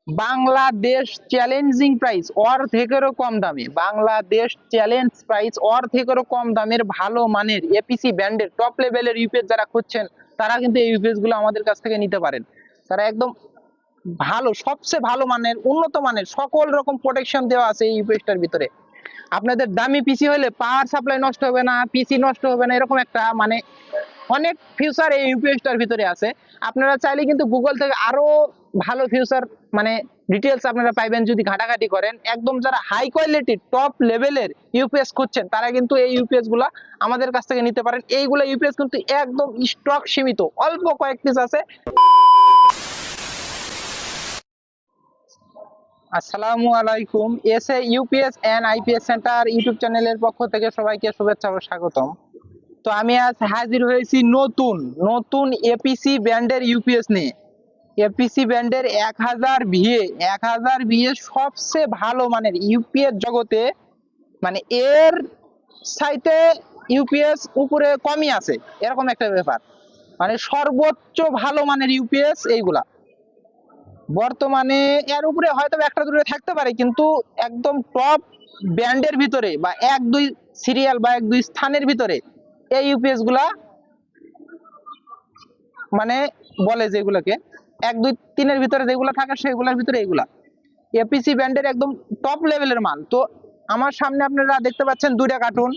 Bangladesh challenging price অর্ধেকেরও কম দামে, Bangladesh challenge price অর্ধেকেরও কম দামের ভালো মানের এপিসি ব্র্যান্ডের টপ লেভেলের ইউপিএস যারা খুঁজছেন তারা কিন্তু এই ইউপিএস গুলো আমাদের কাছ থেকে নিতে পারেন। তারা একদম ভালো, সবচেয়ে ভালো মানের, উন্নত মানের সকল রকম প্রোটেকশন দেওয়া আছে এই ইউপিএসটার ভিতরে। আপনাদের দামি পিসি হলে পাওয়ার সাপ্লাই নষ্ট হবে না, পিসি নষ্ট হবে না, এরকম একটা মানে অনেক ফিউচার এই ইউপিএসটার ভিতরে আছে। আপনারা চাইলে কিন্তু গুগল থেকে আরো ভালো ফিউচার মানে ডিটেলস আপনারা পাইবেন যদি ঘাটাঘাটি করেন। একদম যারা হাই কোয়ালিটি টপ লেভেলের ইউপিএস খুঁজছেন তারা কিন্তু এই ইউপিএস গুলা আমাদের কাছ থেকে নিতে পারেন। এইগুলা ইউপিএস কিন্তু একদম স্টক সীমিত, অল্প কয়েক পিস আছে। আসসালামু আলাইকুম, SA UPS and IPS centre YouTube চ্যানেলের পক্ষ থেকে সবাইকে শুভেচ্ছা ও স্বাগতম। তো আমি আজ হাজির হয়েছি নতুন নতুন এপিসি ব্র্যান্ডের ইউপিএস নিয়ে। এপিসি ব্র্যান্ডের 1000 ভিএ, 1000 ভিএ সবচেয়ে ভালো মানের ইউপিএস জগতে, মানে এর সাইটে ইউপিএস উপরে কমই আছে এরকম একটা ব্যাপার। মানে সর্বোচ্চ ভালো মানের ইউপিএস এইগুলা বর্তমানে। এর উপরে হয়তো একটা দুটো থাকতে পারে, কিন্তু একদম টপ ব্র্যান্ডের ভিতরে বা এক দুই সিরিয়াল বা এক দুই স্থানের ভিতরে এই ইউপিএস গুলা মানে বলে যেগুলোকে এক দুই তিনের ভিতরে যেগুলো থাকে সেগুলোর ভিতরে এইগুলা এপিসি ব্র্যান্ডের একদম টপ লেভেলের মাল। তো আমার সামনে আপনারা দেখতে পাচ্ছেন দুইটা কার্টুন,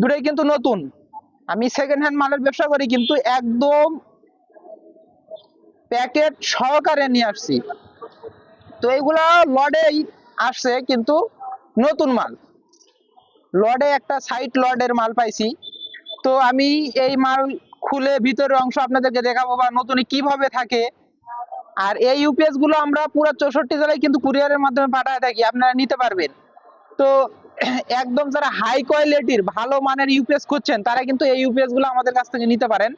দুটোই কিন্তু নতুন। আমি সেকেন্ড হ্যান্ড মালের ব্যবসা করি, কিন্তু একদম প্যাকেট সহকারে নিয়ে আসছি। তো এইগুলা লডেই আসছে, কিন্তু নতুন মাল, লডে একটা সাইড লডের মাল পাইছি। তো আমি এই মাল খুলে ভিতরের অংশ আপনাদেরকে দেখাবো বা নতুন কিভাবে থাকে। আর এই ইউপিএস গুলো আমরা পুরো 64 জেলায় কিন্তু কুরিয়ারের মাধ্যমে পাঠায় থাকি, আপনারা নিতে পারবেন। তো একদম যারা হাই কোয়ালিটির ভালো মানের ইউপিএস খুঁজছেন তারা কিন্তু এই ইউপিএস গুলো আমাদের কাছ থেকে নিতে পারেন।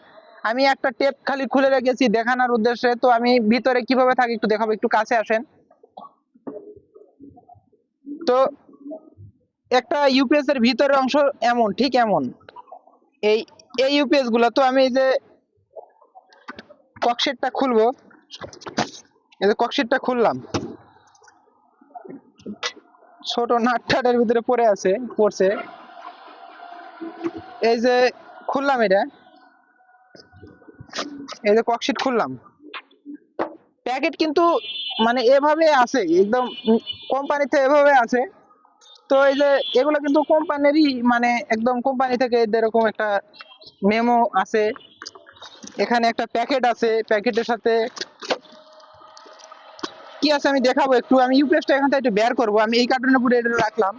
আমি একটা টেপ খালি খুলে রেখেছি দেখানোর উদ্দেশ্যে। তো আমি ভিতরে কিভাবে থাকে একটু দেখাবো, একটু কাছে আসেন। তো একটা ইউপিএস এর ভিতরের অংশ এমন, ঠিক এমন এই এই ইউপিএস গুলো। তো আমি এই যে ককশিটটা খুলবো, এই যে ককশিটটা খুললাম, ছোট নাটটাটের ভিতরে পড়ে আছে, পড়ছে। এই যে খুললাম এটা, এই যে ককশিট খুললাম, প্যাকেট কিন্তু মানে এভাবে আছে, একদম কোম্পানিতে এভাবে আছে। তো এই যে এগুলো কিন্তু কোম্পানিরই, মানে একদম কোম্পানি থেকে এরকম একটা মেমো আছে। এখানে একটা প্যাকেট আছে, প্যাকেটের সাথে কি আছে আমি দেখাবো একটু। আমি ইউপিএসটা এখান থেকে একটু বের করবো, আমি এই কার্টুনের উপরে এটা রাখলাম।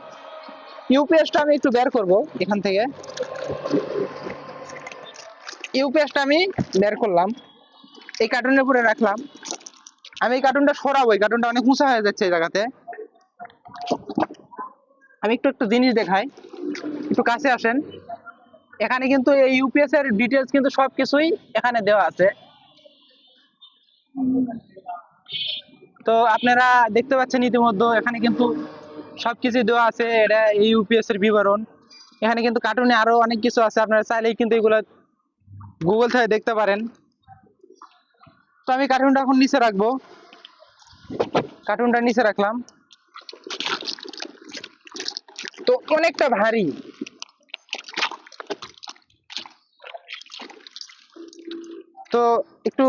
ইউপিএসটা আমি একটু বের করব এখান থেকে। ইউপিএসটা আমি বের করলাম, এই কার্টুনের উপরে রাখলাম। আমি এই কার্টুনটা সরাবো, এই কার্টুনটা অনেক উঁচা হয়ে যাচ্ছে এই জায়গাতে। আমি একটু একটু জিনিস দেখাই, একটু কাছে আসেন। এখানে কিন্তু এই ইউপিএস এর ডিটেলস কিন্তু সবকিছুই এখানে দেওয়া আছে। তো আপনারা দেখতে পাচ্ছেন ইতিমধ্যে এখানে কিন্তু সবকিছু দেওয়া আছে, এটা এই ইউপিএস এর বিবরণ। এখানে কিন্তু কার্টুনে আরো অনেক কিছু আছে, আপনারা চাইলেই কিন্তু এগুলো গুগল থেকে দেখতে পারেন। তো আমি কার্টুনটা এখন নিচে রাখবো, কার্টুনটা নিচে রাখলাম। তো অনেকটা ভারী, তো একটু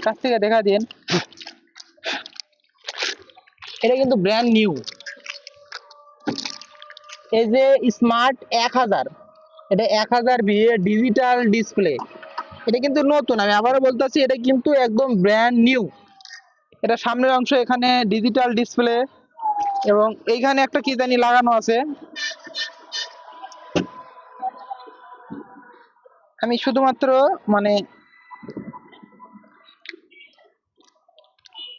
কাছ থেকে দেখা দিন। এটা কিন্তু ব্র্যান্ড নিউ, এই যে স্মার্ট 1000, এটা 1000 ভিএ ডিজিটাল ডিসপ্লে। এটা কিন্তু নতুন, আমি আবারও বলতেছি এটা কিন্তু একদম ব্র্যান্ড নিউ। এটা সামনের অংশ এখানে ডিজিটাল ডিসপ্লে, এবং এইখানে একটা কি জানি লাগানো আছে। আমি শুধুমাত্র মানে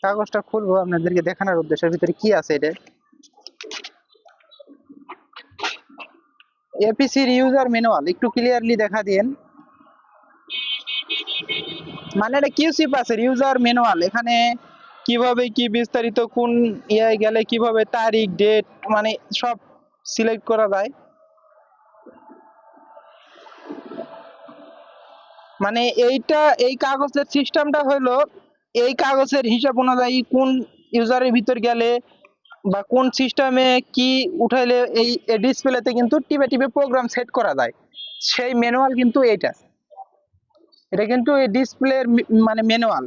কাগজটা খুলবো আপনাদেরকে দেখানোর উদ্দেশ্যের ভিতরে কি আছে। এটা এপিসির ইউজার ম্যানুয়াল, একটু ক্লিয়ারলি দেখা দিন। মানে এটা কিউসি পাসের ইউজার ম্যানুয়াল, এখানে কিভাবে কি বিস্তারিত কোন ইয়ায় গেলে কিভাবে তারিখ ডেট মানে সব সিলেক্ট করা যায়। মানে এইটা এই কাগজের সিস্টেমটা হলো এই কাগজের হিসাব অনুযায়ী কোন ইউজারের ভিতর গেলে বা কোন সিস্টেমে কি উঠাইলে এই ডিসপ্লেতে কিন্তু টিপে টিপে প্রোগ্রাম সেট করা যায়, সেই ম্যানুয়াল কিন্তু এটা কিন্তু এই ডিসপ্লের মানে ম্যানুয়াল,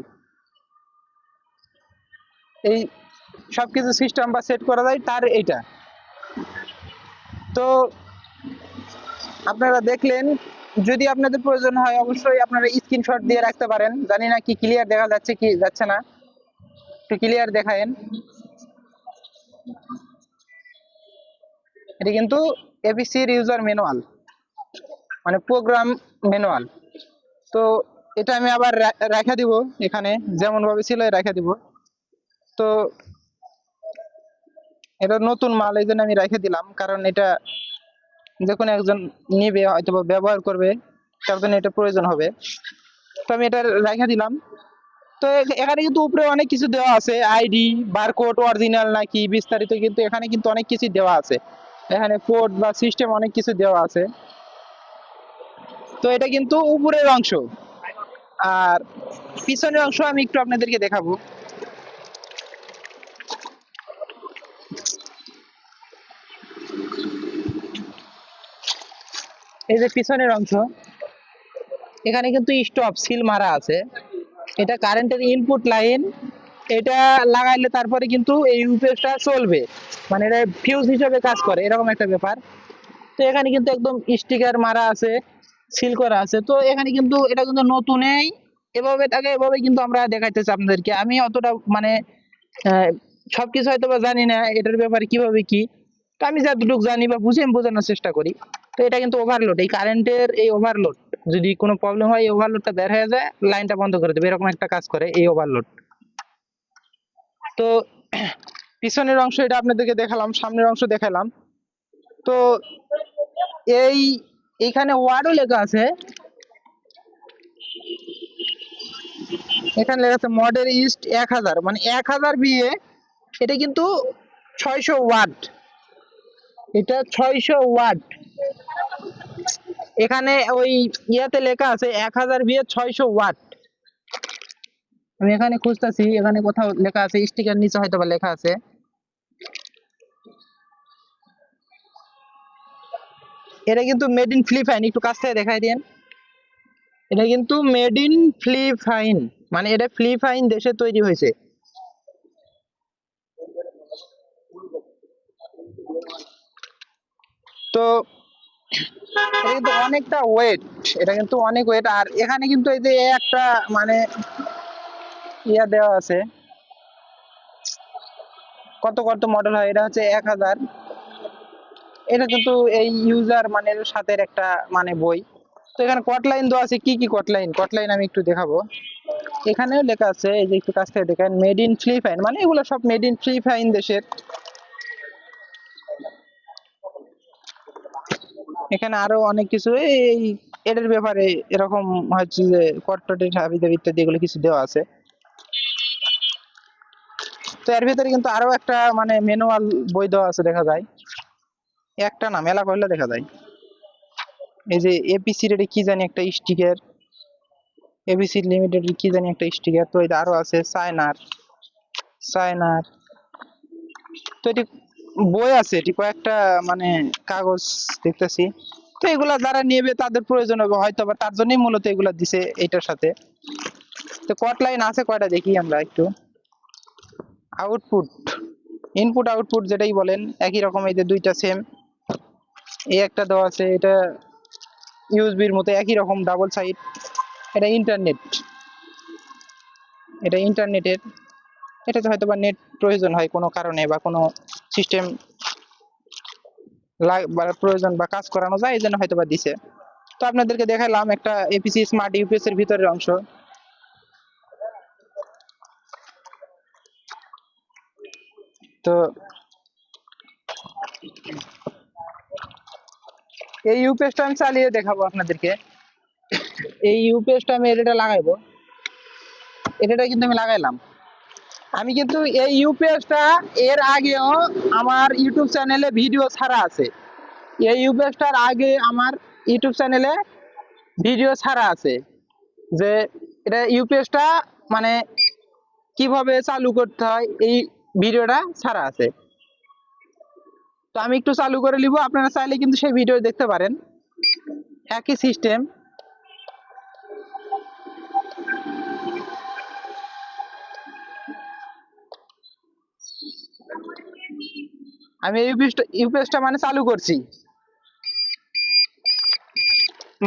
এই সবকিছু সিস্টেম বা সেট করা যায় তার এটা। তো আপনারা দেখলেন, যদি আপনাদের প্রয়োজন হয় অবশ্যই আপনারা স্ক্রিনশট দিয়ে রাখতে পারেন। জানি না কি ক্লিয়ার দেখা যাচ্ছে কি যাচ্ছে না, একটু ক্লিয়ার দেখায়েন। এটা কিন্তু এবিসির ইউজার ম্যানুয়াল, মানে প্রোগ্রাম ম্যানুয়াল। তো এটা আমি আবার রেখে দিব এখানে, যেমন ভাবে ছিল রেখে দিব। তো এটা নতুন মাল, এই জন্য আমি রেখে দিলাম, কারণ এটা যখন একজন নিবে হয়তো ব্যবহার করবে তার জন্য এটা প্রয়োজন হবে। তো আমি এটা রেখে দিলাম। তো এখানে কিন্তু উপরে অনেক কিছু দেওয়া আছে, আইডি, বারকোড, অরিজিনাল নাকি বিস্তারিত, কিন্তু এখানে কিন্তু অনেক কিছু দেওয়া আছে, এখানে কোড বা সিস্টেম অনেক কিছু দেওয়া আছে। তো এটা কিন্তু উপরের অংশ, আর পিছনের অংশ আমি একটু আপনাদেরকে দেখাবো। এই যে পিছনের অংশ, এখানে কিন্তু স্টপ সিল মারা আছে, এটা কারেন্টের ইনপুট লাইন, এটা লাগাইলে তারপরে কিন্তু এই ইউপিএসটা চলবে, মানে এটা ফিউজ হিসেবে কাজ করে, এরকম একটা ব্যাপার। তো এখানে কিন্তু একদম স্টিকার মারা আছে, সিল করা আছে। তো এখানে কিন্তু এটা কিন্তু নতুনই এভাবে থাকে, এভাবে কিন্তু আমরা দেখাইতেছি আপনাদেরকে। আমি অতটা মানে আহ, সবকিছু হয়তো বা জানি না এটার ব্যাপারে কিভাবে কি, তো আমি যতটুকু জানি বা বুঝে আমি বোঝানোর চেষ্টা করি। তো এটা কিন্তু ওভারলোড, এই কারেন্টের এই ওভারলোড, যদি কোনো প্রবলেম হয় এই ওভারলোডটা বের হয়ে যায়, লাইনটা বন্ধ করে দেবে, এরকম একটা কাজ করে এই ওভারলোড। তো পিছনের অংশ এটা আপনাদেরকে দেখালাম, সামনের অংশ দেখালাম। তো এই এখানে ওয়ার্ডও লেখা আছে, এখানে লেখা আছে মডেল ইস্ট 1000, মানে 1000 বিয়ে, এটা কিন্তু 600 ওয়াট, এটা 600 ওয়াট। এখানে ওই ইয়াতে লেখা আছে 1000 বিয়ে 600 ওয়াট। আমি এখানে খুঁজতেছি, এখানে কোথাও লেখা আছে, স্টিকার নিচে হয়তো বা লেখা আছে। এটা কিন্তু মেড ইন ফিলিপাইন, একটু কাছ থেকে দেখাই দেন। এটা কিন্তু মেড ইন ফিলিপাইন, মানে এটা ফিলিপাইন দেশে তৈরি হয়েছে। তো এটা কিন্তু অনেকটা ওয়েট, এটা কিন্তু অনেক ওয়েট। আর এখানে কিন্তু এই যে একটা মানে ইয়া দেওয়া আছে, কত কত মডেল হয়, এটা হচ্ছে 1000। এটা কিন্তু এই ইউজার মানে সাথে একটা মানে বই। তো এখানে কটলাইন দেওয়া আছে, কি কি কটলাইন, কটলাইন আমি একটু দেখাবো। এখানেও লেখা আছে, এই যে একটু কাছ থেকে দেখেন, মেড ইন ফিলিপাইন, মানে এগুলো সব মেড ইন ফিলিপাইন দেশের। এখানে আরো অনেক কিছু এই এটার ব্যাপারে এরকম হচ্ছে যে কটটটি হাবিজাবি ইত্যাদি এগুলো কিছু দেওয়া আছে। তো এর ভিতরে কিন্তু আরো একটা মানে ম্যানুয়াল বই দেওয়া আছে, দেখা যায় একটা না মেলা করলে দেখা যায়। এই যে এপিসির এটা কি জানি একটা স্টিকার, এবিসি লিমিটেড কি জানি একটা স্টিকার। তো এটা আরো আছে চায়নার, চায়নার। তো এটি বই আছে, এটি কয়েকটা মানে কাগজ দেখতেছি। তো এগুলা যারা নেবে তাদের প্রয়োজন হবে হয়তো, বা তার জন্যই মূলত এগুলা দিছে এটার সাথে। তো কট লাইন আছে কয়টা দেখি আমরা একটু। আউটপুট, ইনপুট আউটপুট যেটাই বলেন একই রকম, এই যে দুইটা সেম। এই একটা দেওয়া আছে, এটা ইউএসবির মতো একই রকম ডাবল সাইড। এটা ইন্টারনেট, এটা ইন্টারনেটের, এটাতে হয়তো বা নেট প্রয়োজন হয় কোনো কারণে, বা কোনো সিস্টেম প্রয়োজন বা কাজ করানো যায়, এই জন্য হয়তো বা দিছে। তো আপনাদেরকে দেখালাম একটা এপিসি স্মার্ট ইউপিএস এর ভিতরের অংশ। তো এই ইউপিএসটা আমি চালিয়ে দেখাবো আপনাদেরকে। এই ইউপিএসটা আমি এটা লাগাইবো, এটা কিন্তু আমি লাগাইলাম। আমি কিন্তু এই ইউপিএসটা এর আগেও আমার ইউটিউব চ্যানেলে ভিডিও ছাড়া আছে, এই ইউপিএসটার আগে আমার ইউটিউব চ্যানেলে ভিডিও ছাড়া আছে, যে এটা ইউপিএসটা মানে কিভাবে চালু করতে হয়, এই ভিডিওটা ছাড়া আছে। তো আমি একটু চালু করে নিব, আপনারা চাইলে কিন্তু সেই ভিডিও দেখতে পারেন, একই সিস্টেম। আমি ইউপিএসটা মানে চালু করছি,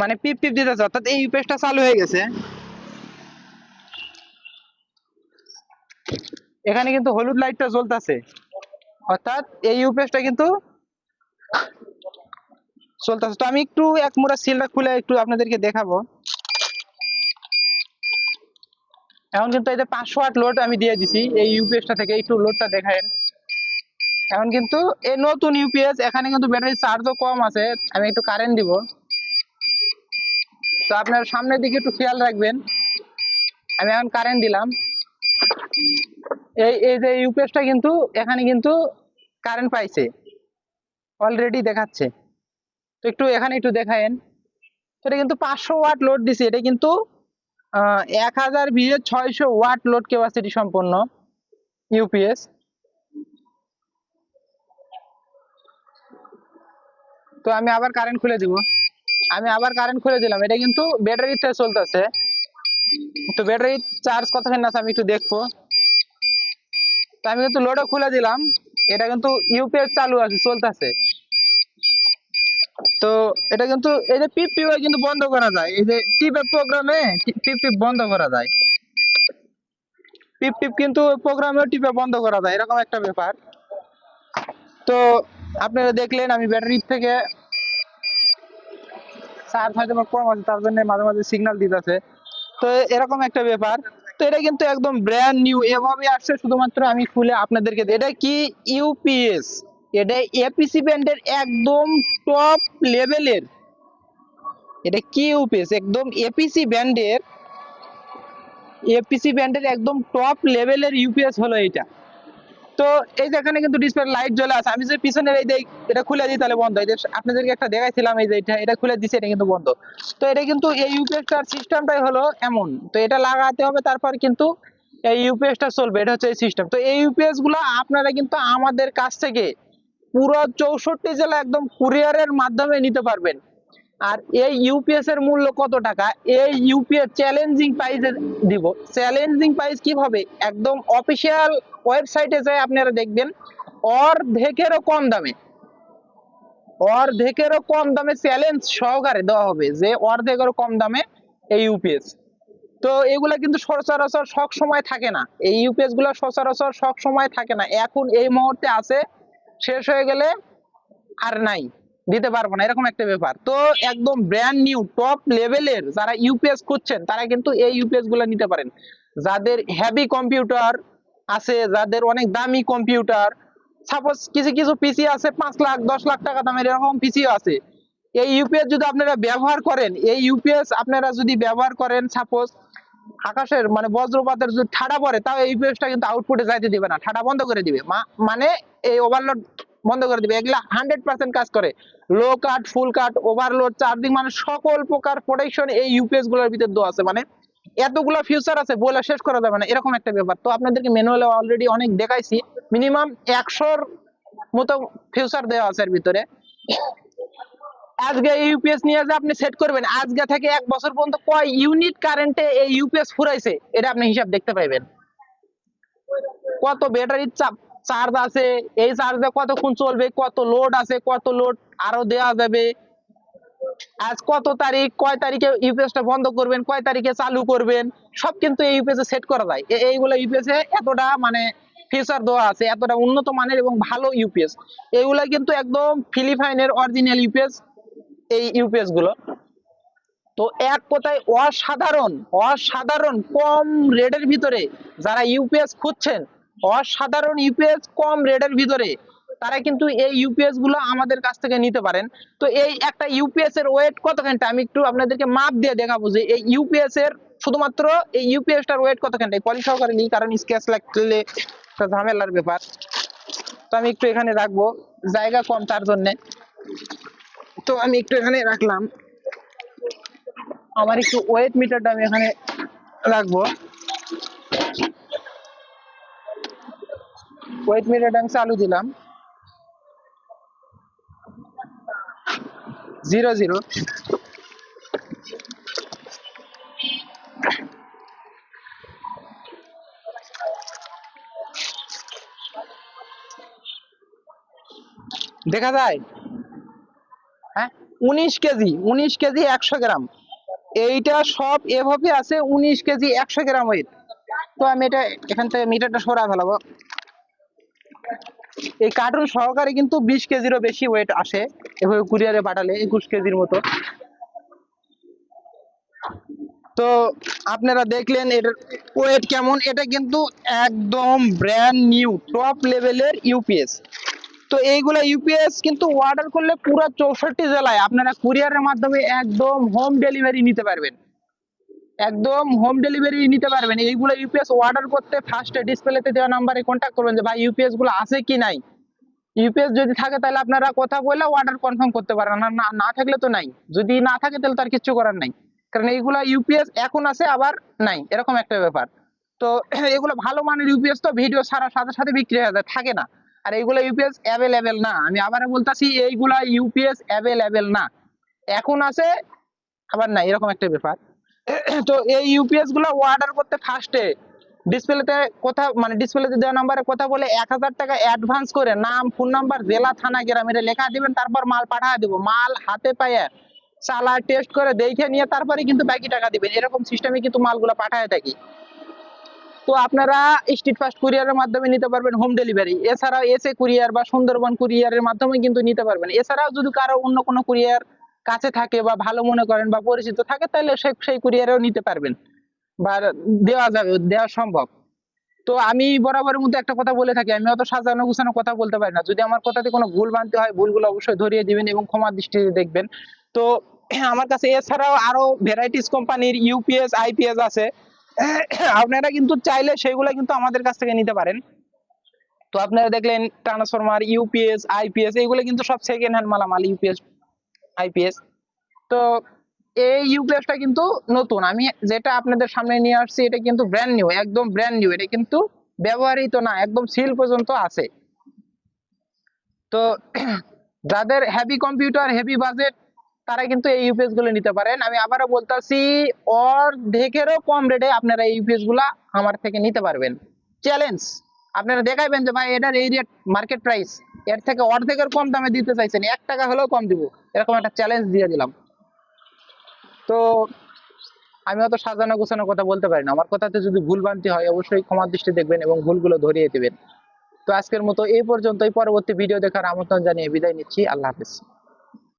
মানে পিপ পিপ দিতেছে, অর্থাৎ এই ইউপিএসটা চালু হয়ে গেছে। এখানে কিন্তু হলুদ লাইটটা জ্বলতেছে, অর্থাৎ এই ইউপিএসটা কিন্তু চলতেছে। তো আমি একটু এক মোড়া সিলটা খুলে একটু আপনাদেরকে দেখাবো। এখন কিন্তু এই যে 500 ওয়াট লোড আমি দিয়ে দিছি এই ইউপিএসটা থেকে, একটু লোডটা দেখায়েন। এখন কিন্তু এই নতুন ইউপিএস, এখানে কিন্তু ব্যাটারি চার্জও কম আছে। আমি একটু কারেন্ট দিব, তো আপনার সামনের দিকে একটু খেয়াল রাখবেন। আমি এখন কারেন্ট দিলাম, এই এই যে ইউপিএসটা কিন্তু এখানে কিন্তু কারেন্ট পাইছে, অলরেডি দেখাচ্ছে। তো একটু এখানে একটু দেখায়েন। তো এটা কিন্তু 500 ওয়াট লোড দিছে, এটা কিন্তু 1000 VA 600 ওয়াট লোড ক্যাপাসিটি সম্পন্ন ইউপিএস। তো আমি আবার কারেন্ট খুলে দিব, আমি আবার কারেন্ট খুলে দিলাম। এটা কিন্তু ব্যাটারিতে চলতেছে, তো ব্যাটারি চার্জ কতক্ষণ আছে আমি একটু দেখবো। তো আমি কিন্তু লোডও খুলে দিলাম, এটা কিন্তু ইউপিএস চালু আছে, চলতেছে। তো এটা কিন্তু এই যে পিপ পিপ কিন্তু বন্ধ করা যায়, এই যে টিপের প্রোগ্রামে পিপ পিপ বন্ধ করা যায়, পিপ টিপ কিন্তু প্রোগ্রামেও টিপে বন্ধ করা যায়, এরকম একটা ব্যাপার। তো আপনারা দেখলেন আমি ব্যাটারি থেকে চার্জ হয়তো কম আছে, তার জন্য মাঝে মাঝে সিগন্যাল দিতেছে। তো এরকম একটা ব্যাপার। তো এটা কিন্তু একদম ব্র্যান্ড নিউ এভাবে আসছে, শুধুমাত্র আমি খুলে আপনাদেরকে, এটা কি ইউপিএস, এটা এপিসি ব্যান্ডের একদম টপ লেভেলের, এটা কি ইউপিএস একদম এপিসি ব্যান্ডের একদম টপ লেভেলের ইউপিএস হলো এটা। তো এই যে এখানে কিন্তু ডিসপ্লে লাইট জ্বলে আছে, আমি যে পিছনের এই যে এটা খুলে দিই তাহলে বন্ধ, এই যে আপনাদেরকে একটা দেখাইছিলাম, এই যে এটা খুলে দিছে, এটা কিন্তু বন্ধ। তো এটা কিন্তু এই ইউপিএসটার সিস্টেমটাই হলো এমন, তো এটা লাগাতে হবে, তারপর কিন্তু এই ইউপিএসটা চলবে, এটা হচ্ছে এই সিস্টেম। তো এই ইউপিএস গুলো আপনারা কিন্তু আমাদের কাছ থেকে পুরো 64 জেলা একদম কুরিয়ারের মাধ্যমে নিতে পারবেন। আর এই ইউপিএস এর মূল্য কত টাকা, এই ইউপিএস চ্যালেঞ্জিং প্রাইসে দিব। চ্যালেঞ্জিং প্রাইস কিভাবে, একদম অফিসিয়াল ওয়েবসাইটে যায় আপনারা দেখবেন, অর্ধেকেরও কম দামে, অর্ধেকেরও কম দামে চ্যালেঞ্জ সহকারে দেওয়া হবে, যে অর্ধেকেরও কম দামে এই ইউপিএস। তো এগুলা কিন্তু সচরাচর সব সময় থাকে না, এই ইউপিএস গুলো সচরাচর সব সময় থাকে না, এখন এই মুহূর্তে আছে, শেষ হয়ে গেলে আর নাই, দিতে পারবো না, এরকম একটা ব্যাপার। তো একদম ব্র্যান্ড নিউ টপ লেভেলের যারা ইউপিএস খুঁজছেন, তারা কিন্তু এই ইউপিএস গুলো নিতে পারেন। যাদের হেভি কম্পিউটার আছে, যাদের অনেক দামি কম্পিউটার, সাপোজ কিছু কিছু পিসি আছে 5 লাখ 10 লাখ টাকা দামের, এরকম পিসি আছে। এই ইউপিএস যদি আপনারা ব্যবহার করেন, এই ইউপিএস আপনারা যদি ব্যবহার করেন, সাপোজ আকাশের মানে বজ্রপাতের যদি ঠাডা পড়ে, তাও এই ইউপিএসটা কিন্তু আউটপুটে যাইতে দিবে না, ঠাডা বন্ধ করে দিবে, মানে এই ওভারলোড বন্ধ করে দিবে। এগুলা 100% কাজ করে, লো কাট ফুল কাট ওভারলোড চার্জিং, মানে সকল প্রকার প্রোটেকশন এই ইউপিএস গুলোর ভিতর দেওয়া আছে। মানে এতগুলো ফিউচার আছে বলে শেষ করা যাবে না, এরকম একটা ব্যাপার। তো আপনাদেরকে ম্যানুয়ালে অলরেডি অনেক দেখাইছি, মিনিমাম 100-র মতো ফিউচার দেওয়া আছে এর ভিতরে। আজকে ইউপিএস নিয়ে যে আপনি সেট করবেন, আজকে থেকে 1 বছর পর্যন্ত কয় ইউনিট কারেন্টে এই ইউপিএস ফুরাইছে, এটা আপনি হিসাব দেখতে পাইবেন। কত ব্যাটারির চার্জ আছে, এই চার্জে কতক্ষণ চলবে, কত লোড আছে, কত লোড আরো দেওয়া যাবে, আজ কত তারিখ, কয় তারিখে ইউপিএসটা বন্ধ করবেন, কয় তারিখে চালু করবেন, সব কিন্তু এই ইউপিএস এ সেট করা যায়। এইগুলো ইউপিএস এ এতটা মানে ফিচার দেওয়া আছে, এতটা উন্নত মানের এবং ভালো ইউপিএস, এইগুলা কিন্তু একদম ফিলিপাইনের অরিজিনাল ইউপিএস, এই ইউপিএস গুলো। তো এক কথায় অসাধারণ, অসাধারণ কম রেটের ভিতরে যারা ইউপিএস খুঁজছেন, অসাধারণ ইউপিএস কম রেটের ভিতরে, তারা কিন্তু এই ইউপিএস গুলো আমাদের কাছ থেকে নিতে পারেন। তো এই একটা ইউপিএস এর ওয়েট কত ঘন্টা, আমি একটু আপনাদেরকে মাপ দিয়ে দেখাবো যে এই ইউপিএস এর শুধুমাত্র এই ইউপিএস টার ওয়েট কত ঘন্টা। পলি সহকারে নিই, কারণ স্কেচ লাগলে একটা ঝামেলার ব্যাপার। তো আমি একটু এখানে রাখবো, জায়গা কম তার জন্য, তো আমি একটু এখানে রাখলাম। আমার একটু ওয়েট মিটারটা আমি এখানে রাখবো, ওয়েট মিনিট আমি চালু দিলাম 00। দেখা যায় হ্যাঁ 19 কেজি 19 কেজি 100 গ্রাম, এইটা সব এভাবে আছে 19 কেজি 100 গ্রাম ওয়েট। তো আমি এটা এখান থেকে মিটারটা সরা ফেলাবো। এই কার্টুন সহকারে কিন্তু 20 কেজিরও বেশি ওয়েট আসে এভাবে কুরিয়ারে পাঠালে, 21 কেজির মতো। তো আপনারা দেখলেন এটার ওয়েট কেমন, এটা কিন্তু একদম ব্র্যান্ড নিউ টপ লেভেলের ইউপিএস। তো এইগুলা ইউপিএস কিন্তু অর্ডার করলে পুরো 64 জেলায় আপনারা কুরিয়ারের মাধ্যমে একদম হোম ডেলিভারি নিতে পারবেন, একদম হোম ডেলিভারি নিতে পারবেন। এইগুলো ইউপিএস অর্ডার করতে ফার্স্টে ডিসপ্লেতে দেওয়া নাম্বারে কন্ট্যাক্ট করবেন যে ভাই ইউপিএস গুলো আছে কি নাই। ইউপিএস যদি থাকে তাহলে আপনারা কথা বলে অর্ডার কনফার্ম করতে পারেন, আর না থাকলে তো নাই। যদি না থাকে তাহলে তার কিছু করার নাই, কারণ এইগুলা ইউপিএস এখন আছে আবার নাই, এরকম একটা ব্যাপার। তো এগুলো ভালো মানের ইউপিএস তো ভিডিও ছাড়ার সাথে সাথে বিক্রি হয়ে যায়, থাকে না। আর এইগুলো ইউপিএস অ্যাভেলেবেল না, আমি আবার বলতাছি এইগুলা ইউপিএস অ্যাভেলেবেল না, এখন আছে আবার নাই, এরকম একটা ব্যাপার। তো এই ইউপিএস গুলো অর্ডার করতে ফার্স্টে ডিসপ্লেতে কথা মানে ডিসপ্লেতে দেওয়া নাম্বারে কথা বলে 1000 টাকা অ্যাডভান্স করে নাম ফোন নাম্বার জেলা থানা গ্রাম এটা লেখা দিবেন, তারপর মাল পাঠিয়ে দিব। মাল হাতে পায়ে চালা টেস্ট করে দেখে নিয়ে তারপরে কিন্তু বাকি টাকা দিবেন, এরকম সিস্টেমে কিন্তু মালগুলো পাঠায় থাকি। তো আপনারা স্ট্রিট ফাস্ট কুরিয়ারের মাধ্যমে নিতে পারবেন হোম ডেলিভারি, এছাড়াও এসএ কুরিয়ার বা সুন্দরবন কুরিয়ারের মাধ্যমে কিন্তু নিতে পারবেন। এছাড়াও যদি কারো অন্য কোনো কুরিয়ার কাছে থাকে বা ভালো মনে করেন বা পরিচিত থাকে তাহলে সেই কুরিয়ারেও নিতে পারবেন বা দেওয়া যাবে, দেওয়া সম্ভব। তো আমি বরাবরের মধ্যে একটা কথা বলে থাকি, আমি অত সাজানো গুছানো কথা বলতে পারি না। যদি আমার কথাতে কোনো ভুল ভ্রান্তি হয় ভুলগুলো অবশ্যই ধরিয়ে দিবেন এবং ক্ষমা দৃষ্টিতে দেখবেন। তো আমার কাছে এছাড়াও আরো ভ্যারাইটিস কোম্পানির ইউপিএস আইপিএস আছে, আপনারা কিন্তু চাইলে সেগুলো কিন্তু আমাদের কাছ থেকে নিতে পারেন। তো আপনারা দেখলেন ট্রান্সফরমার ইউপিএস আইপিএস এগুলো কিন্তু সব সেকেন্ড হ্যান্ড মালামাল, ইউপিএস আইপিএস। তো এই ইউপিএসটা কিন্তু নতুন, আমি যেটা আপনাদের সামনে নিয়ে আসছি এটা কিন্তু ব্র্যান্ড নিউ, একদম ব্র্যান্ড নিউ। এটা কিন্তু ব্যবহৃত না, একদম সিল পর্যন্ত আছে। তো যাদের হেভি কম্পিউটার হেভি বাজেট তারা কিন্তু এই ইউপিএস গুলো নিতে পারেন। আমি আবারও বলতাছি অর্ধেকেরও কম রেটে আপনারা এই ইউপিএস গুলা আমার থেকে নিতে পারবেন। চ্যালেঞ্জ, আপনারা দেখাইবেন যে ভাই এটার এই রেট মার্কেট প্রাইস, এর থেকে অর্ধেকের কম দামে দিতে চাইছেন, 1 টাকা হলেও কম দিব, এরকম একটা চ্যালেঞ্জ দিয়ে দিলাম। তো আমি অত সাজানো গোছানো কথা বলতে পারি না, আমার কথাতে যদি ভুল ভ্রান্তি হয় অবশ্যই ক্ষমার দৃষ্টি দেখবেন এবং ভুলগুলো ধরিয়ে দিবেন। তো আজকের মতো এই পর্যন্তই, পরবর্তী ভিডিও দেখার আমন্ত্রণ জানিয়ে বিদায় নিচ্ছি। আল্লাহ হাফেজ।